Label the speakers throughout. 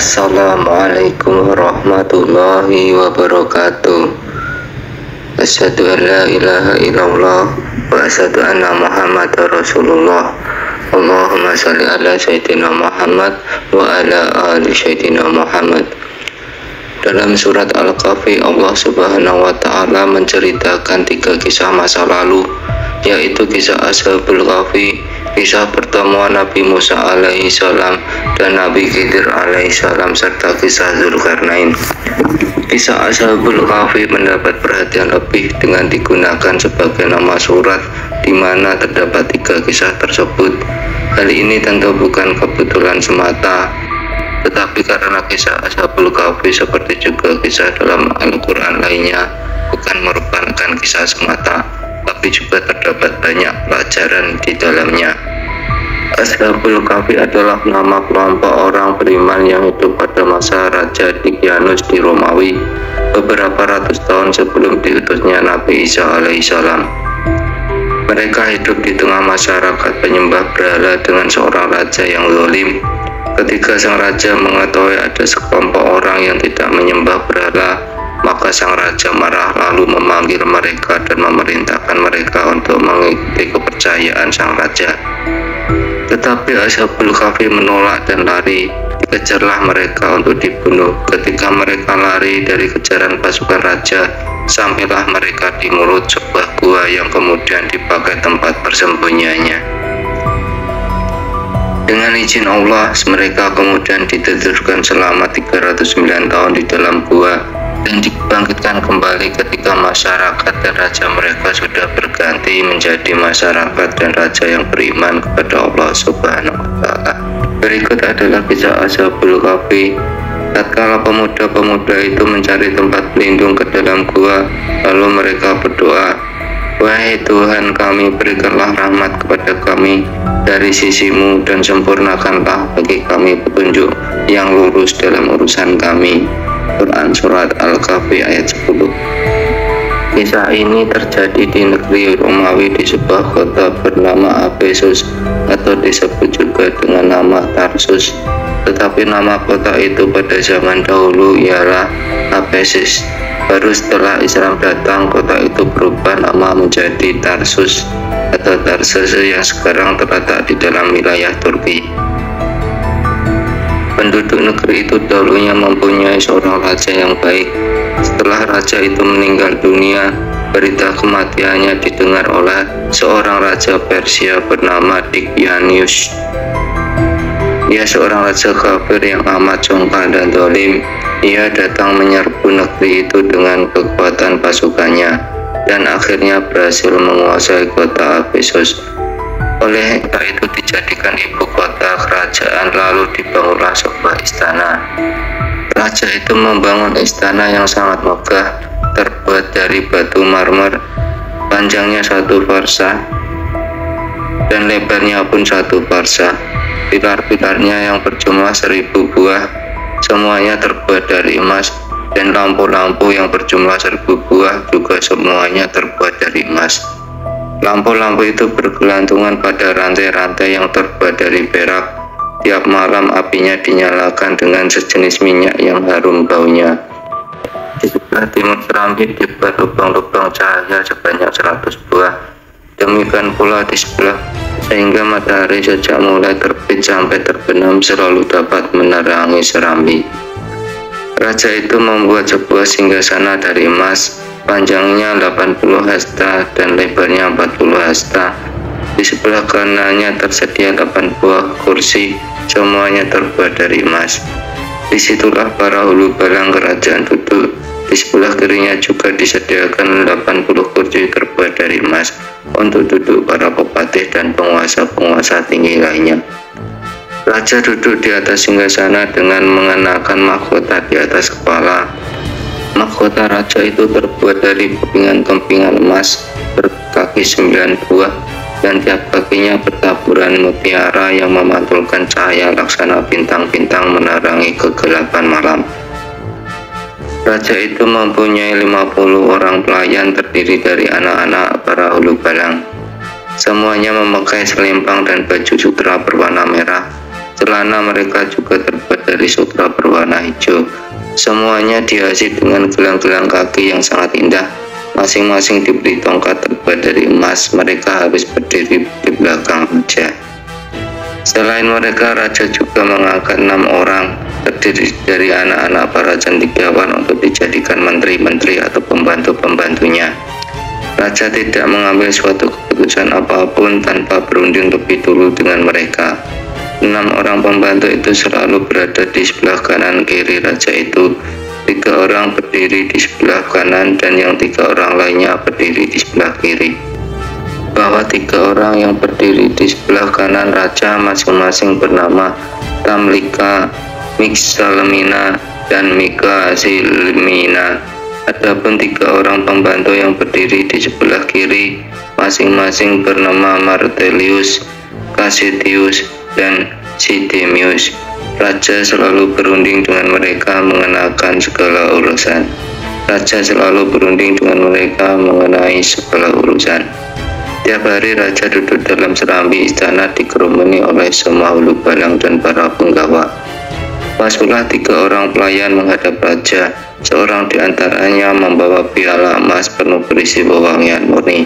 Speaker 1: Assalamualaikum warahmatullahi wabarakatuh. Asyhadu an la ilaha illallah wa asyhadu anna Muhammadar Rasulullah. Allahumma shalli ala sayyidina Muhammad wa ala ali sayyidina Muhammad. Dalam surat Al-Kahfi, Allah Subhanahu wa Ta'ala menceritakan 3 kisah masa lalu, yaitu kisah Ashabul Kahfi, kisah pertemuan Nabi Musa alaihi salam dan Nabi Khidir alaihi salam, serta kisah Zulkarnain. Kisah Ashabul Kahfi mendapat perhatian lebih dengan digunakan sebagai nama surat di mana terdapat 3 kisah tersebut. Hal ini tentu bukan kebetulan semata, tetapi karena kisah Ashabul Kahfi seperti juga kisah dalam Al-Quran lainnya bukan merupakan kisah semata, tapi juga terdapat banyak pelajaran di dalamnya. Ashabul Kahfi adalah nama kelompok orang beriman yang hidup pada masa Raja Dqianus di Romawi, beberapa ratus tahun sebelum diutusnya Nabi Isa alaihissalam. Mereka hidup di tengah masyarakat penyembah berhala dengan seorang raja yang zalim. Ketika sang raja mengetahui ada sekelompok orang yang tidak menyembah berhala, maka sang raja marah lalu memanggil mereka dan memerintahkan mereka untuk mengikuti kepercayaan sang raja. Tetapi Ashabul Kahfi menolak dan lari. Dikejarlah mereka untuk dibunuh. Ketika mereka lari dari kejaran pasukan raja, sampailah mereka di mulut sebuah gua yang kemudian dipakai tempat persembunyiannya. Dengan izin Allah, mereka kemudian ditidurkan selama 309 tahun di dalam gua dan dibangkitkan kembali ketika masyarakat dan raja mereka sudah berganti menjadi masyarakat dan raja yang beriman kepada Allah Subhanahu wa Ta'ala. Berikut adalah kisah Ashabul Kahfi. Tatkala pemuda-pemuda itu mencari tempat pelindung ke dalam gua, lalu mereka berdoa, "Wahai Tuhan kami, berikanlah rahmat kepada kami dari sisimu dan sempurnakanlah bagi kami petunjuk yang lurus dalam urusan kami." Quran Surat Al-Kahfi ayat 10. Kisah ini terjadi di negeri Romawi di sebuah kota bernama Efesus, atau disebut juga dengan nama Tarsus. Tetapi nama kota itu pada zaman dahulu ialah Efesus. Baru setelah Islam datang, kota itu berubah nama menjadi Tarsus atau Tarsus yang sekarang terletak di dalam wilayah Turki. Penduduk negeri itu dahulunya mempunyai seorang raja yang baik. Setelah raja itu meninggal dunia, berita kematiannya didengar oleh seorang raja Persia bernama Dqianus. Ia seorang raja kafir yang amat congkak dan zalim. Ia datang menyerbu negeri itu dengan kekuatan pasukannya dan akhirnya berhasil menguasai kota Efesus. Oleh itu dijadikan ibu kota kerajaan, lalu dibangunlah sebuah istana. Raja itu membangun istana yang sangat megah, terbuat dari batu marmer, panjangnya 1 farsa dan lebarnya pun 1 farsa. Pilar-pilarnya yang berjumlah 1000 buah, semuanya terbuat dari emas, dan lampu-lampu yang berjumlah 1000 buah juga semuanya terbuat dari emas. Lampu-lampu itu bergelantungan pada rantai-rantai yang terbuat dari perak. Tiap malam apinya dinyalakan dengan sejenis minyak yang harum baunya. Di sebelah timur serambi dibuat lubang-lubang cahaya sebanyak 100 buah. Demikian pula di sebelah, sehingga matahari sejak mulai terbit sampai terbenam selalu dapat menerangi serambi. Raja itu membuat sebuah singgasana dari emas, panjangnya 80 hasta dan lebarnya 40 hasta. Di sebelah kanannya tersedia 8 buah kursi, semuanya terbuat dari emas. Disitulah para hulu balang kerajaan duduk. Di sebelah kirinya juga disediakan 80 kursi terbuat dari emas untuk duduk para pepatih dan penguasa-penguasa tinggi lainnya. Raja duduk di atas singgasana dengan mengenakan mahkota di atas kepala. Mahkota raja itu terbuat dari kempingan-kempingan emas berkaki 9 buah, dan tiap kakinya bertaburan mutiara yang memantulkan cahaya laksana bintang-bintang menerangi kegelapan malam. Raja itu mempunyai 50 orang pelayan terdiri dari anak-anak para hulu balang. Semuanya memakai selempang dan baju sutra berwarna merah. Celana mereka juga terbuat dari sutra berwarna hijau. Semuanya dihiasi dengan gelang-gelang kaki yang sangat indah. Masing-masing diberi tongkat terbuat dari emas. Mereka habis berdiri di belakang raja. Selain mereka, raja juga mengangkat 6 orang terdiri dari anak-anak para cendekiawan untuk dijadikan menteri-menteri atau pembantu-pembantunya. Raja tidak mengambil suatu keputusan apapun tanpa berunding lebih dulu dengan mereka. 6 orang pembantu itu selalu berada di sebelah kanan kiri raja itu. 3 orang berdiri di sebelah kanan dan yang 3 orang lainnya berdiri di sebelah kiri. Bahwa 3 orang yang berdiri di sebelah kanan raja masing-masing bernama Tamlika, Mixalemina, dan Mika Silmina. Adapun 3 orang pembantu yang berdiri di sebelah kiri masing-masing bernama Martelius, Cassitius, dan Sidemius. Raja selalu berunding dengan mereka mengenakan segala urusan. Raja selalu berunding dengan mereka mengenai segala urusan. Tiap hari raja duduk dalam serambi istana dikerumuni oleh semua hulu balang dan para penggawa. Masuklah 3 orang pelayan menghadap raja. Seorang di antaranya membawa piala emas penuh berisi wewangian murni.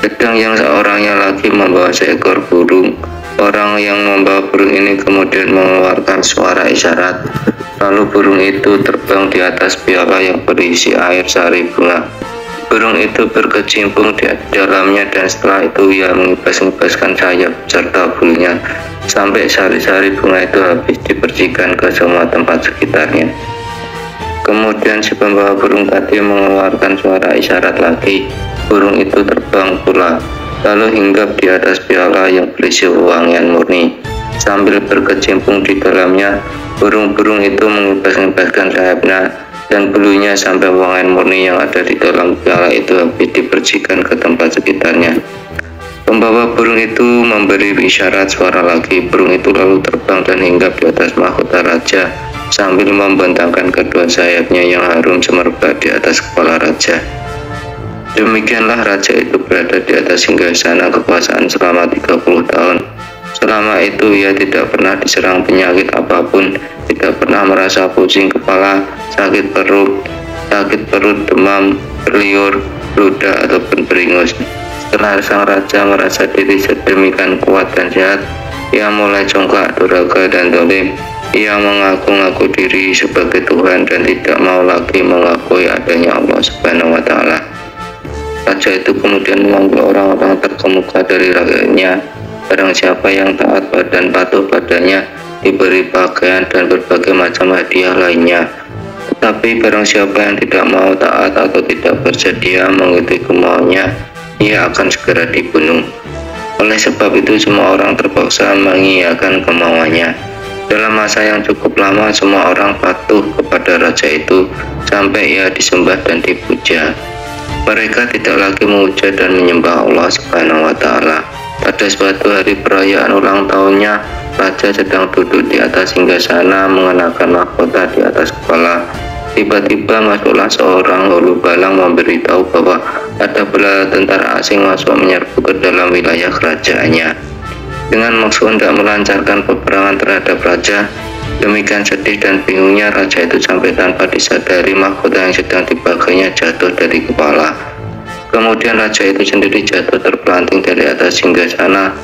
Speaker 1: Sedang yang seorangnya lagi membawa seekor burung. Orang yang membawa burung ini kemudian mengeluarkan suara isyarat. Lalu burung itu terbang di atas piala yang berisi air sari bunga. Burung itu berkecimpung di dalamnya dan setelah itu ia mengibas-ngibaskan sayap serta bulunya sampai sari-sari bunga itu habis dipercikan ke semua tempat sekitarnya. Kemudian si pembawa burung tadi mengeluarkan suara isyarat lagi. Burung itu terbang pula, lalu hinggap di atas piala yang berisi wewangian murni. Sambil berkecimpung di dalamnya, burung-burung itu mengibas-ngibaskan sayapnya dan bulunya sampai wewangian murni yang ada di dalam piala itu habis dipercikan ke tempat sekitarnya. Pembawa burung itu memberi isyarat suara lagi. Burung itu lalu terbang dan hinggap di atas mahkota raja sambil membentangkan kedua sayapnya yang harum semerbak di atas kepala raja. Demikianlah raja itu berada di atas singgasana kekuasaan selama 30 tahun. Selama itu ia tidak pernah diserang penyakit apapun, tidak pernah merasa pusing kepala, sakit perut, demam, berliur, ludah, ataupun beringus. Setelah sang raja merasa diri sedemikian kuat dan sehat, ia mulai congkak, durhaka, dan zalim. Ia mengaku-ngaku diri sebagai Tuhan dan tidak mau lagi mengakui adanya Allah Subhanahu wa Ta'ala. Raja itu kemudian memanggil orang-orang terkemuka dari rakyatnya. Barang siapa yang taat dan patuh padanya diberi pakaian dan berbagai macam hadiah lainnya. Tetapi barang siapa yang tidak mau taat atau tidak bersedia mengikuti kemauannya, ia akan segera dibunuh. Oleh sebab itu semua orang terpaksa mengiyakan kemauannya. Dalam masa yang cukup lama semua orang patuh kepada raja itu sampai ia disembah dan dipuja. Mereka tidak lagi memuja dan menyembah Allah Subhanahu wa Ta'ala. Pada suatu hari perayaan ulang tahunnya, raja sedang duduk di atas singgasana mengenakan mahkota di atas kepala. Tiba-tiba masuklah seorang hulu balang memberitahu bahwa ada bala tentara asing masuk menyerbu ke dalam wilayah kerajaannya dengan maksud hendak melancarkan peperangan terhadap raja. Demikian sedih dan bingungnya raja itu sampai tanpa disadari mahkota yang sedang dipakainya jatuh dari kepala. Kemudian raja itu sendiri jatuh terpelanting dari atas singgasana.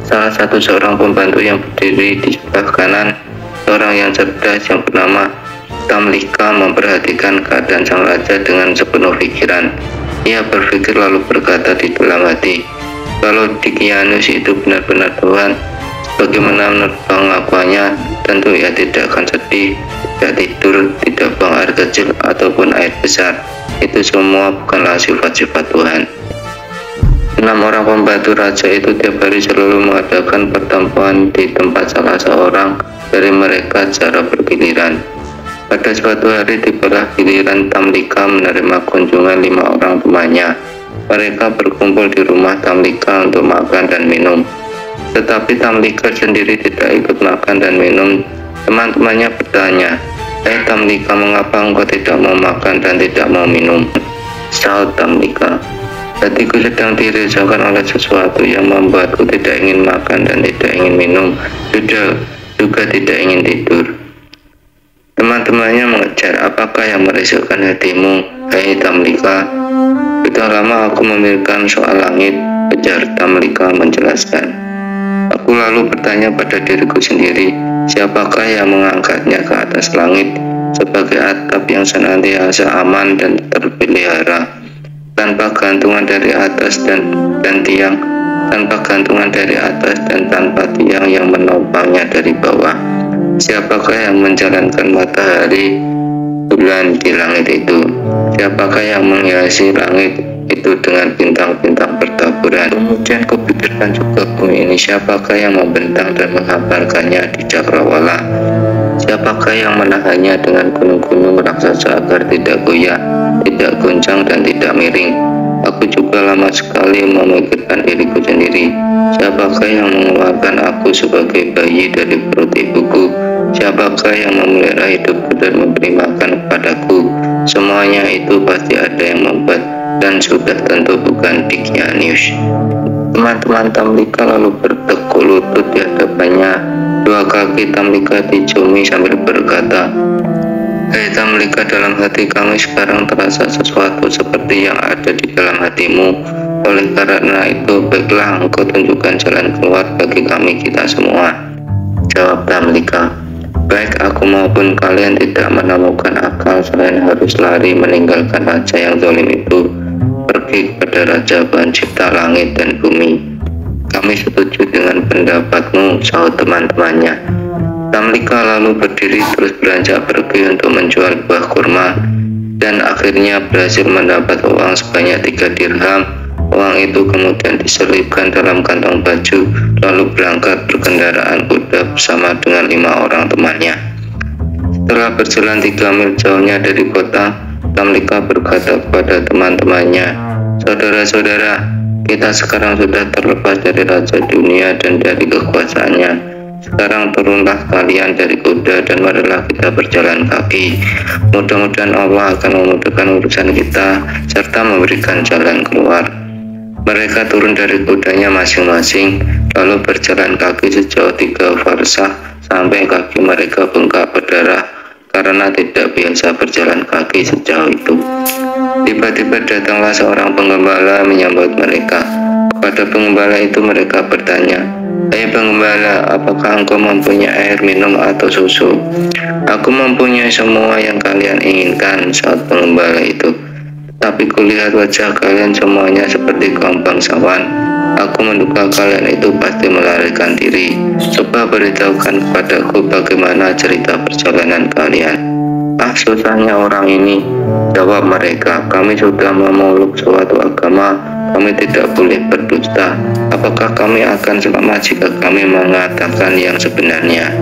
Speaker 1: Salah satu seorang pembantu yang berdiri di sebelah kanan, seorang yang cerdas yang bernama Tamlika, memperhatikan keadaan sang raja dengan sepenuh pikiran. Ia berpikir lalu berkata di dalam hati, kalau Dikianus itu benar-benar Tuhan, bagaimana menurut pengakuannya, tentu ia tidak akan sedih, tidak tidur, tidak buang air kecil ataupun air besar. Itu semua bukanlah sifat-sifat Tuhan. 6 orang pembantu raja itu tiap hari selalu mengadakan pertemuan di tempat salah seorang dari mereka secara bergiliran. Pada suatu hari tibalah giliran Tamlika menerima kunjungan 5 orang temannya. Mereka berkumpul di rumah Tamlika untuk makan dan minum. Tetapi Tamlika sendiri tidak ikut makan dan minum. Teman-temannya bertanya, Tamlika, mengapa engkau tidak mau makan dan tidak mau minum? Sahut Tamlika, hatiku sedang dirisaukan oleh sesuatu yang membuatku tidak ingin makan dan tidak ingin minum. juga tidak ingin tidur. Teman-temannya mengejar, apakah yang merisaukan hatimu, hai Tamlika? Sudah lama aku memikirkan soal langit, ujar Tamlika menjelaskan. Aku lalu bertanya pada diriku sendiri, siapakah yang mengangkatnya ke atas langit sebagai atap yang senantiasa aman dan terpelihara, tanpa gantungan dari atas dan tiang, tanpa gantungan dari atas dan tanpa tiang yang menopangnya dari bawah. Siapakah yang menjalankan matahari, bulan di langit itu? Siapakah yang menghiasi langit itu dengan bintang-bintang bertaburan? Kemudian kupikirkan juga bumi ini, siapakah yang membentang dan menghamparkannya di cakrawala? Siapakah yang menahannya dengan gunung-gunung raksasa agar tidak goyah, tidak goncang dan tidak miring? Aku juga lama sekali memikirkan diriku sendiri. Siapakah yang mengeluarkan aku sebagai bayi dari perut ibuku? Siapakah yang memelihara hidupku dan memberi makan kepadaku? Semuanya itu pasti ada yang membuat, dan sudah tentu bukan Dickianius. Teman-teman Tamlika lalu bertekuk lutut di hadapannya. Dua kaki Tamlika dijumi sambil berkata, "Hei Tamlika, dalam hati kami sekarang terasa sesuatu seperti yang ada di dalam hatimu. Oleh karena itu, baiklah engkau tunjukkan jalan keluar bagi kami kita semua." Jawab Tamlika, "Baik aku maupun kalian tidak menemukan akal selain harus lari meninggalkan raja yang zalim itu, pergi kepada Raja Pencipta langit dan bumi." "Kami setuju dengan pendapatmu," sahut teman-temannya. Tamlika lalu berdiri terus beranjak pergi untuk menjual buah kurma, dan akhirnya berhasil mendapat uang sebanyak 3 dirham. Uang itu kemudian diselipkan dalam kantong baju, lalu berangkat berkendaraan kuda bersama dengan 5 orang temannya. Setelah berjalan 3 mil jauhnya dari kota, Tamlika berkata kepada teman-temannya, "Saudara-saudara, kita sekarang sudah terlepas dari raja dunia dan dari kekuasaannya. Sekarang turunlah kalian dari kuda dan marilah kita berjalan kaki. Mudah-mudahan Allah akan memudahkan urusan kita serta memberikan jalan keluar." Mereka turun dari kudanya masing-masing, lalu berjalan kaki sejauh 3 farsah sampai kaki mereka bengkak berdarah karena tidak biasa berjalan kaki sejauh itu. Tiba-tiba datanglah seorang penggembala menyambut mereka. Kepada penggembala itu mereka bertanya, "Hai penggembala, apakah engkau mempunyai air minum atau susu?" "Aku mempunyai semua yang kalian inginkan," saat penggembala itu. "Tapi kulihat wajah kalian semuanya seperti kaum bangsawan. Aku menduga kalian itu pasti melarikan diri. Coba beritahukan kepadaku bagaimana cerita perjalanan kalian." "Ah, susahnya orang ini," jawab mereka. "Kami sudah memeluk suatu agama. Kami tidak boleh berdusta. Apakah kami akan selamat jika kami mengatakan yang sebenarnya?"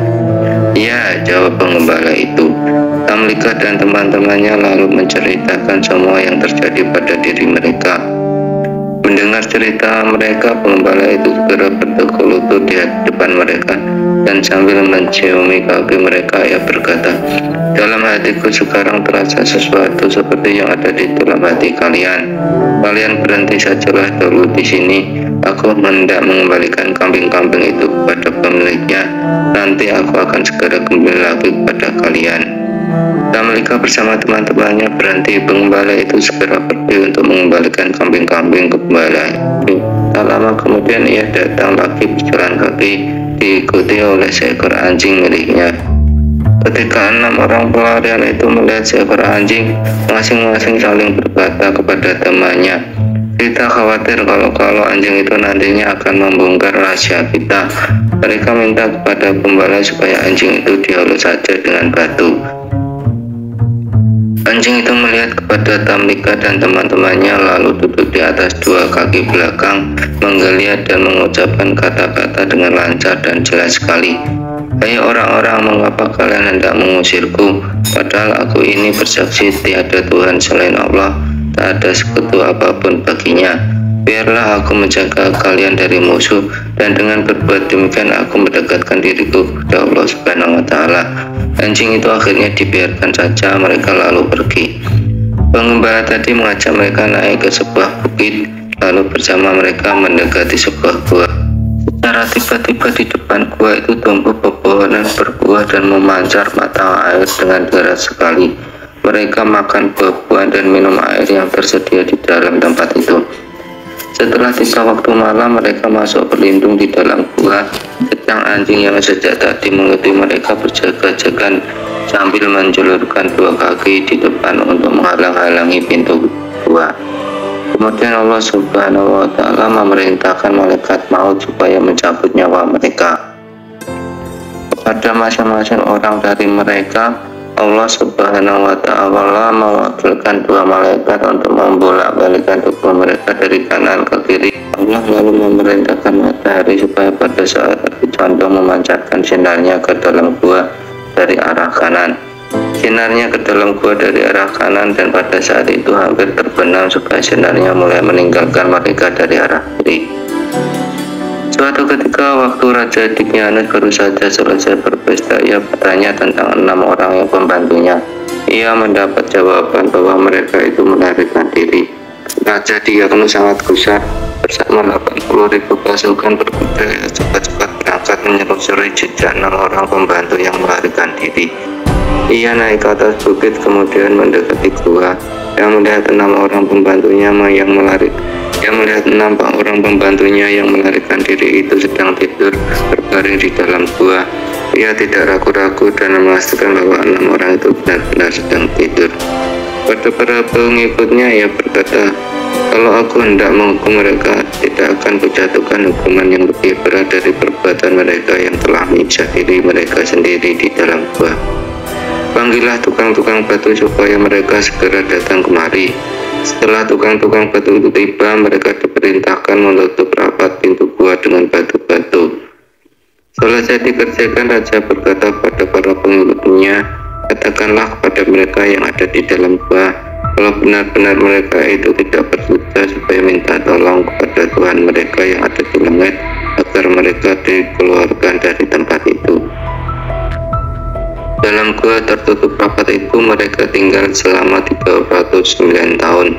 Speaker 1: "Ya," jawab penggembala itu. Tamlika dan teman-temannya lalu menceritakan semua yang terjadi pada diri mereka. Mendengar cerita mereka, penggembala itu segera bertekuk lutut di depan mereka, dan sambil menciumi kaki mereka, ia berkata, "Dalam hatiku sekarang terasa sesuatu seperti yang ada di dalam hati kalian. Kalian berhenti sajalah dulu di sini. Aku hendak mengembalikan kambing-kambing itu kepada pemiliknya. Nanti aku akan segera kembali lagi kepada kalian." Tamlika bersama teman-temannya berhenti. Penggembala itu segera pergi untuk mengembalikan kambing-kambing ke pembalanya. Tak lama kemudian ia datang lagi berjalan kaki, diikuti oleh seekor anjing miliknya. Ketika 6 orang pelarian itu melihat seekor anjing, masing-masing saling berkata kepada temannya, "Kita khawatir kalau anjing itu nantinya akan membongkar rahasia kita." Mereka minta kepada pembala supaya anjing itu dihalus saja dengan batu. Anjing itu melihat kepada Tamlika dan teman-temannya, lalu duduk di atas 2 kaki belakang, menggeliat dan mengucapkan kata-kata dengan lancar dan jelas sekali. "Hai orang-orang, mengapa kalian hendak mengusirku? Padahal aku ini bersaksi tiada Tuhan selain Allah, tak ada sekutu apapun baginya. Biarlah aku menjaga kalian dari musuh, dan dengan berbuat demikian aku mendekatkan diriku kepada Allah Subhanahu wa Ta'ala." Anjing itu akhirnya dibiarkan saja, mereka lalu pergi. Penggembala tadi mengajak mereka naik ke sebuah bukit, lalu bersama mereka mendekati sebuah gua. Secara Secara tiba-tiba di depan gua itu tumbuh pepohonan berbuah dan memancar mata air dengan deras sekali. Mereka makan buah-buahan dan minum air yang tersedia di dalam tempat itu. Setelah tiba waktu malam, mereka masuk berlindung di dalam gua. Sedang anjing yang sejak tadi mengikuti mereka berjaga-jaga sambil menjulurkan dua kaki di depan untuk menghalang-halangi pintu gua. Kemudian Allah Subhanahu wa Ta'ala memerintahkan malaikat maut supaya mencabut nyawa mereka. Kepada masing-masing orang dari mereka, Allah Subhanahu wa Ta'ala mewakilkan dua malaikat untuk membolak-balikan tubuh mereka dari kanan ke kiri. Allah lalu memerintahkan matahari supaya pada saat condong memancarkan sinarnya ke dalam gua dari arah kanan. Sinarnya ke dalam gua dari arah kanan, dan pada saat itu hampir terbenam supaya sinarnya mulai meninggalkan mereka dari arah kiri. Suatu ketika waktu Raja Dikyanus baru saja selesai berpesta, ia bertanya tentang 6 orang yang pembantunya. Ia mendapat jawaban bahwa mereka itu melarikan diri. Raja Dikyanus sangat gusar. Bersama 80.000 pasukan berkuda, cepat-cepat berangkat menelusuri jejak 6 orang pembantu yang melarikan diri. Ia naik ke atas bukit kemudian mendekati gua. Yang melihat 6 orang pembantunya yang melarikan diri itu sedang tidur berbaring di dalam gua. Ia tidak ragu-ragu dan memastikan bahwa 6 orang itu benar-benar sedang tidur. Pada para pengikutnya ia berkata, "Kalau aku hendak menghukum mereka, tidak akan kujatuhkan hukuman yang lebih berat dari perbuatan mereka yang telah menyiksa diri mereka sendiri di dalam gua. Panggillah tukang-tukang batu supaya mereka segera datang kemari." Setelah tukang-tukang batu itu tiba, mereka diperintahkan menutup rapat pintu gua dengan batu-batu. Selesai dikerjakan, Raja berkata pada para pengikutnya, "Katakanlah kepada mereka yang ada di dalam gua, kalau benar-benar mereka itu tidak berdosa, supaya minta tolong kepada Tuhan mereka yang ada di langit agar mereka dikeluarkan dari tempat itu." Dalam gua tertutup rapat itu mereka tinggal selama 309 tahun.